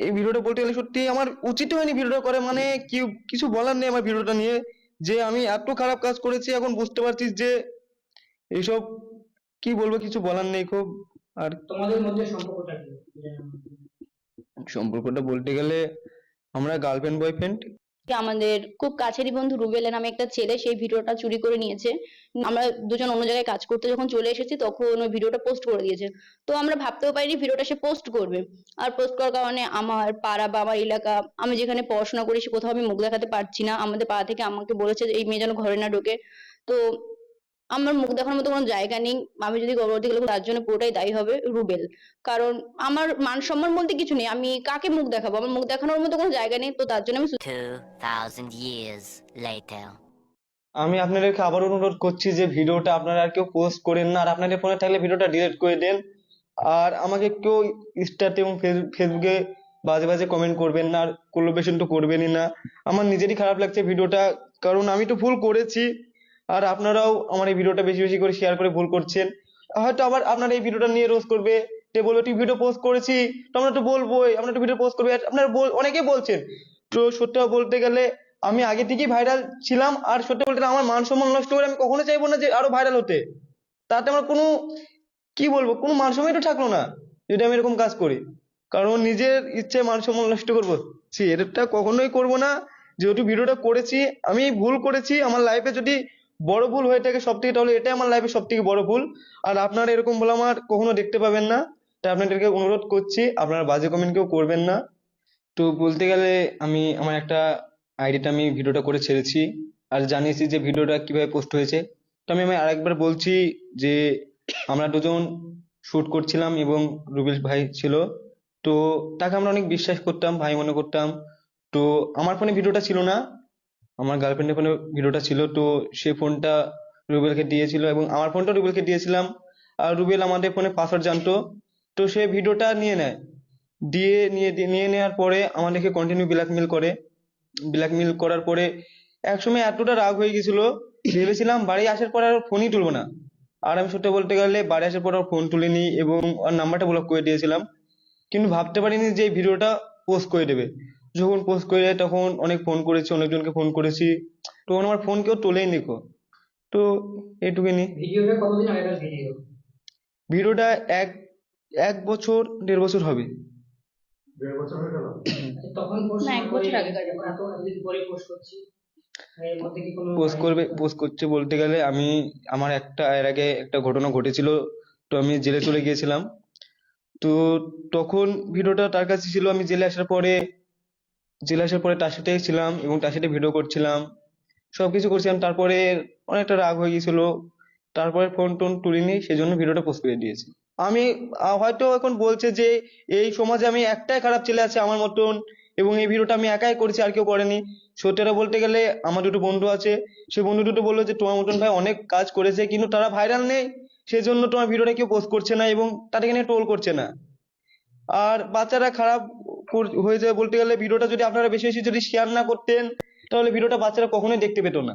এই ভিডিওটা বলতে গেলে সত্যি আমার উচিত হয়নি ভিডিওটা করে, মানে কি কিছু বলার নেই আমার ভিডিওটা নিয়ে, যে আমি এত খারাপ কাজ করেছি এখন বুঝতে পারছিস যে এইসব কি বলবো, কিছু বলার নেই খুব। আর তোমাদের মধ্যে সম্পর্কটা কি? সম্পর্কটা বলতে গেলে আমরা গার্লফ্রেন্ড বয়ফ্রেন্ড। আমাদের খুব কাছেরই বন্ধু রুবেলের নামে একটা ছেলে সেই ভিডিওটা চুরি করে নিয়েছে। আমরা দুজন অন্য জায়গায় কাজ করতে যখন চলে এসেছি তখন ওই ভিডিওটা পোস্ট করে দিয়েছে। তো আমরা ভাবতেও পারিনি ভিডিওটা সে পোস্ট করবে। আর পোস্ট করার কারণে আমার পাড়া বা আমার এলাকা, আমি যেখানে পড়াশোনা করি সে কোথাও আমি মুখ দেখাতে পারছি না। আমাদের পাড়া থেকে আমাকে বলেছে যে এই মেয়ে যেন ঘরে না ঢোকে। তো আমার মুখ দেখানোর মতো কোনো জায়গা নেই। আমি যদি গর্ভবতী হলে তার জন্য পুরোটাই দায়ী হবে রুবেল। কারণ আমার মান সম্মান বলতে কিছু নেই, আমি কাকে মুখ দেখাবো, আমার মুখ দেখানোর মতো কোনো জায়গা নেই। তো তার জন্য আমি 2000 years later. আমি আপনাদেরকে আবার অনুরোধ করছি যে ভিডিওটা আপনারা আর কেউ পোস্ট করেন না, আর আপনাদের ফোনে থাকলে ভিডিওটা ডিলিট করে দেন। আর আমাকে কেউ ইনস্টাতে এবং ফেসবুকে বাজে বাজে কমেন্ট করবেন না, আর কোলাবরেশন তো করবেনই না। আমার নিজেরই খারাপ লাগছে ভিডিওটা, কারণ আমি তো ভুল করেছি। আর আপনারাও আমার এই ভিডিওটা বেশি বেশি করে শেয়ার করে ভুল করছেন। হয়তো আবার আপনারা এই ভিডিওটা নিয়ে রোজ করবে, যে বলবে তুই ভিডিও পোস্ট করেছি, তো আমরা তো বলবোই আমরা তো ভিডিও পোস্ট করবো, আপনারা অনেকেই বলছেন। তো সত্যি কথা বলতে গেলে আমি আগে থেকেই ভাইরাল ছিলাম, আর সত্যি বলতে গেলে আমার মান সম্মান নষ্ট করে আমি কখনো চাইবো না যে আরো ভাইরাল হতে। তাতে আমার কোনো কি বলবো, কোনো মান সম্মানই তো থাকলো না যদি আমি এরকম কাজ করি। কারণ নিজের ইচ্ছে মান সম্মান নষ্ট করবো, এটা কখনোই করব না। যেহেতু ভিডিওটা করেছি, আমি ভুল করেছি আমার লাইফে, যদি বড় ভুল হয়ে থাকে সব থেকে, তাহলে এটাই আমার লাইফে সব থেকে বড় ভুল। আর আপনারা এরকম ভুল আমার কখনো দেখতে পাবেন না। তাই আপনাদেরকে অনুরোধ করছি আপনারা বাজে কমেন্ট কেউ করবেন না। তো বলতে গেলে আমি আমার একটা আইডিতে আমি ভিডিওটা করে ছেড়েছি, আর জানিয়েছি যে ভিডিওটা কিভাবে পোস্ট হয়েছে। তো আমি আরেকবার বলছি যে আমরা দুজন শুট করছিলাম এবং রুবেল ভাই ছিল। তো তাকে আমরা অনেক বিশ্বাস করতাম, ভাই মনে করতাম। তো আমার ফোনে ভিডিওটা ছিল না, আমার গার্লফ্রেন্ডের ফোনে ভিডিওটা ছিল। তো সে ফোনটা রুবেলকে দিয়েছিল এবং আমার ফোনটা রুবেলকে দিয়েছিলাম। আর রুবেল আমাদের ফোনে পাসওয়ার্ড জানতো। তো সে ভিডিওটা নিয়ে নেয়, নিয়ে নেওয়ার পরে আমাদেরকে কন্টিনিউ ব্ল্যাকমেল করে। ব্ল্যাকমেল করার পরে একসময় এতটা রাগ হয়ে গেছিল, ভেবেছিলাম বাড়ি আসার পর আর ফোনই তুলবো না। আর আমি সত্যি বলতে গেলে বাড়ি আসার পর আর ফোন তুলিনি এবং ওর নাম্বারটা ব্লক করে দিয়েছিলাম। কিন্তু ভাবতে পারিনি যে এই ভিডিওটা পোস্ট করে দেবে। যখন পোস্ট করে দেয় তখন অনেক ফোন করেছি, অনেকজনকে ফোন করেছি, তখন আমার ফোন কেউ তোলেই নিকো। তো এইটুকুনি। ভিডিওটা কতদিন আগেকার ভিডিও? ভিডিওটা এক এক বছর 1.5 বছর হবে। 1.5 বছর হয়ে গেল? আচ্ছা, তখন পোস্ট না, এক করে বছর আগেকার। এখন এত এতদিন পরে পোস্ট করছি, এর মধ্যে কি কোনো পোস্ট করছে বলতে গেলে আমি আমার এর আগে একটা ঘটনা ঘটেছিল। তো আমি জেলে চলে গিয়েছিলাম। তো তখন ভিডিওটা তার কাছে ছিল। আমি জেলে আসার পরে তার সাথেই ছিলাম এবং তার সাথে ভিডিও করছিলাম, সবকিছু করছিলাম। তারপরে অনেকটা রাগ হয়ে গেছিল, তারপরে ফোন টোন তুলিনি, সেজন্য ভিডিওটা পোস্ট করে দিয়েছি। আমি হয়তো এখন বলছে যে এই সমাজে আমি একটাই খারাপ ছেলে আছে আমার মতন, এবং এই ভিডিওটা আমি একাই করেছি আর কেউ করেনি। সত্যিটা বলতে গেলে আমার দুটো বন্ধু আছে, সে বন্ধু দুটো বললো যে তোমার মতন ভাই অনেক কাজ করেছে কিন্তু তারা ভাইরাল নেই, সেজন্য তোমার ভিডিওটা কেউ পোস্ট করছে না এবং তাদেরকে নিয়ে ট্রোল করছে না। আর বাচ্চারা খারাপ হয়ে যায় বলতে গেলে, ভিডিওটা যদি আপনারা বেশি বেশি যদি শেয়ার না করতেন তাহলে ভিডিওটা বাচ্চারা কখনোই দেখতে পেতো না।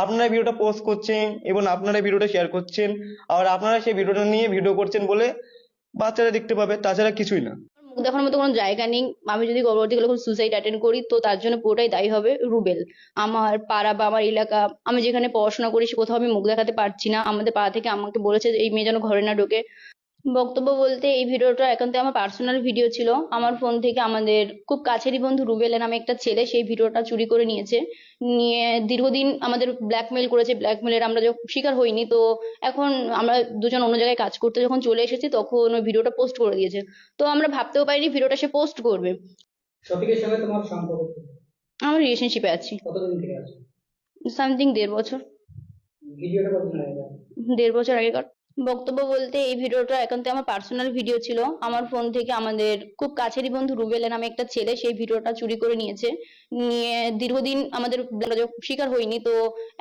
আপনারা ভিডিওটা পোস্ট করছেন এবং আপনারা ভিডিওটা শেয়ার করছেন, আর আপনারা সেই ভিডিওটা নিয়ে ভিডিও করছেন বলে বাচ্চারা দেখতে পাবে, তাছাড়া কিছুই না। মুখ দেখানোর মতো কোনো জায়গা নেই। আমি যদি গর্ভবতী হলে সুসাইড অ্যাটেন্ড করি তো তার জন্য পুরোটাই দায়ী হবে রুবেল। আমার পাড়া বা আমার এলাকা, আমি যেখানে পড়াশোনা করি সে কোথাও আমি মুখ দেখাতে পারছি না। আমাদের পাড়া থেকে আমাকে বলেছে যে এই মেয়ে যেন ঘরে না ঢোকে। বক্তব্য বলতে এই ভিডিওটা একান্তই আমার পার্সোনাল ভিডিও ছিল। আমার ফোন থেকে আমাদের খুব কাছেরই বন্ধু রুবেলের নামে একটা ছেলে সেই ভিডিওটা চুরি করে নিয়েছে। নিয়ে দীর্ঘদিন আমাদের ব্ল্যাকমেল করেছে, ব্ল্যাকমেলের আমরা যখন শিকার হইনি। তো এখন আমরা দুজন অন্য জায়গায় কাজ করতে যখন চলে এসেছি তখন ওই ভিডিওটা পোস্ট করে দিয়েছে। তো আমরা ভাবতেও পারিনি ভিডিওটা সে পোস্ট করবে। শফিকের সঙ্গে তোমার সম্পর্ক কি? আমরা রিলেশনশিপে আছি কতদিন থেকে আছো? সামথিং 1.5 বছর। ভিডিওটা কতদিন আগেকার? 1.5 বছর আগেকার। বক্তব্য বলতে এই ভিডিওটা একান্তই আমার পার্সোনাল ভিডিও ছিল। আমার ফোন থেকে আমাদের খুব কাছেরই বন্ধু রুবেলের নামে একটা ছেলে সেই ভিডিওটা চুরি করে নিয়েছে। নিয়ে দীর্ঘদিন আমাদের আমরা যখন শিকার হইনি। তো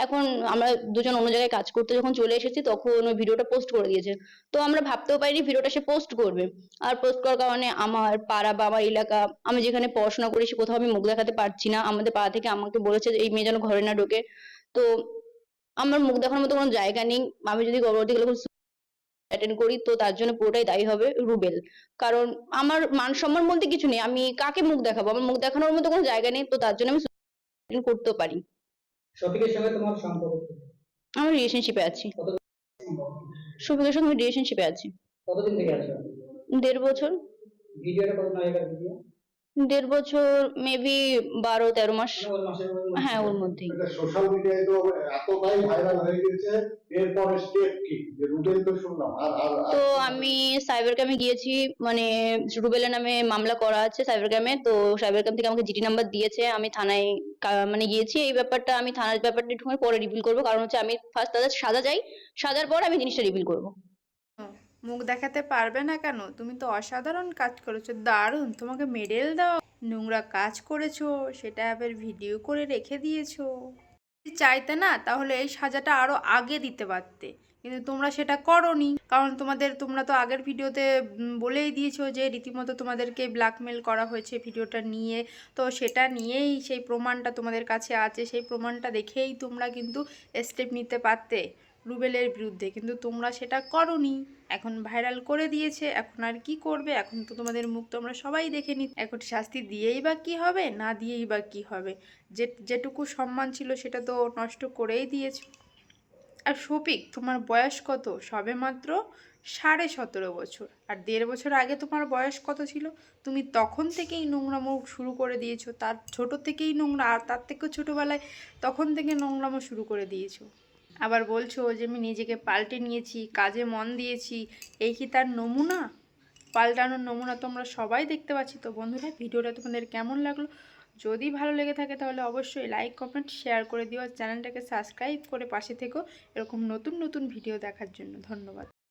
এখন আমরা দুজন অন্য জায়গায় কাজ করতে যখন চলে এসেছি তখন ওই ভিডিওটা পোস্ট করে দিয়েছে। তো আমরা ভাবতেও পারিনি ভিডিওটা সে পোস্ট করবে। আর পোস্ট করার কারণে আমার পাড়া বা আমার এলাকা, আমি যেখানে পড়াশোনা করি সে কোথাও আমি মুখ দেখাতে পারছি না। আমাদের পাড়া থেকে আমাকে বলেছে যে এই মেয়ে যেন ঘরে না ঢোকে। তো আমার মুখ দেখানোর মতো কোনো জায়গা নেই। আমি যদি গর্ভবতী হলে অ্যাটেন্ড করি তো তার জন্য পুরোটাই দায়ী হবে রুবেল। কারণ আমার মান সম্মান বলতে কিছু নেই, আমি কাকে মুখ দেখাবো, আমার মুখ দেখানোর মতো কোনো জায়গা নেই, তো তার জন্য আমি suicide করতেও পারি। শফিকের সঙ্গে তোমার সম্পর্ক কি? আমার রিলেশনশিপে আছি, সম্পর্ক? শফিকের সঙ্গে রিলেশনশিপে আছি কতদিন থেকে আছো? 1.5 বছর। ভিডিওটা কত আগেকার ভিডিও? 1.5 বছর, মেবি 12-13 মাস। মানে ওর মাসের হ্যাঁ, ওর মধ্যেই। এটা সোশ্যাল মিডিয়ায় তো এতটাই ভাইরাল হয়ে গেছে, এরপরে স্টেপ কি? যে রুবেল তো শুনলাম, তো আমি সাইবার ক্রাইমে গিয়েছি, মানে রুবেলের নামে মামলা করা আছে সাইবার ক্রাইমে, তো সাইবার ক্রাইম থেকে আমাকে জিডি নাম্বার দিয়েছে, আমি থানায় মানে গিয়েছি। এই ব্যাপারটা আমি থানার ব্যাপারটা একটু পরে রিভিল করবো, কারণ হচ্ছে আমি ফার্স্ট তাদের সাজা চাই, সাজার পর আমি জিনিসটা রিভিল করবো। মুখ দেখাতে পারবে না কেন? তুমি তো অসাধারণ কাজ করেছো, দারুণ, তোমাকে মেডেল দাও। নোংরা কাজ করেছো, সেটা আবার ভিডিও করে রেখে দিয়েছো। যদি চাইতে না তাহলে এই সাজাটা আরো আগে দিতে পারতে, কিন্তু তোমরা সেটা করোনি। কারণ তোমরা তো আগের ভিডিওতে বলেই দিয়েছো যে রীতিমতো তোমাদেরকে ব্ল্যাকমেল করা হয়েছে ভিডিওটা নিয়ে। তো সেটা নিয়েই সেই প্রমাণটা তোমাদের কাছে আছে, সেই প্রমাণটা দেখেই তোমরা কিন্তু স্টেপ নিতে পারতে রুবেলের বিরুদ্ধে, কিন্তু তোমরা সেটা করোনি। এখন ভাইরাল করে দিয়েছে, এখন আর কি করবে? এখন তো তোমাদের মুখ তো আমরা সবাই দেখে নি, এখন শাস্তি দিয়েই বা কি হবে, না দিয়েই বা কি হবে? যেটুকু সম্মান ছিল সেটা তো নষ্ট করেই দিয়েছো। আর শফিক, তোমার বয়স কত? সবে মাত্র 17.5 বছর। আর 1.5 বছর আগে তোমার বয়স কত ছিল? তুমি তখন থেকেই নোংরামো শুরু করে দিয়েছো, তার ছোট থেকেই নোংরা, আর তার থেকেও ছোটোবেলায় তখন থেকে নোংরামো শুরু করে দিয়েছো। আবার বলছো যে আমি নিজেকে পাল্টে নিয়েছি, কাজে মন দিয়েছি, এই কি তার নমুনা? পাল্টানোর নমুনা তো আমরা সবাই দেখতে পাচ্ছি। তো বন্ধুরা, ভিডিওটা তোমাদের কেমন লাগলো? যদি ভালো লেগে থাকে তাহলে অবশ্যই লাইক, কমেন্ট, শেয়ার করে দিও। চ্যানেলটাকে সাবস্ক্রাইব করে পাশে থেকো এরকম নতুন নতুন ভিডিও দেখার জন্য। ধন্যবাদ।